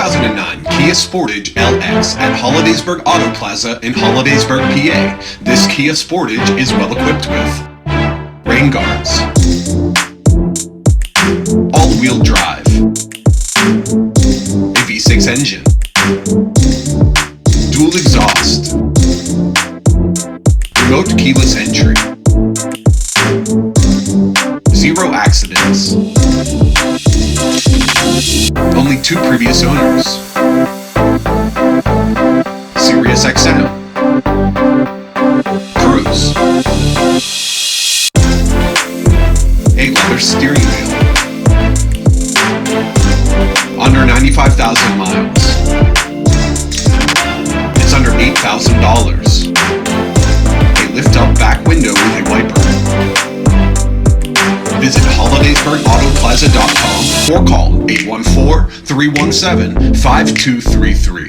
2009 Kia Sportage LX at Hollidaysburg Auto Plaza in Hollidaysburg, PA. This Kia Sportage is well equipped with rain guards, all-wheel drive, a V6 engine, dual exhaust, remote keyless entry, 0 accidents, only 2 previous owners, SIRIUSXM, cruise, a leather steering wheel, under 95,000 miles, it's under $8,000, a lift-up back window with a wiper. Visit HollidaysburgAutoplaza.com or call 814-317-5233.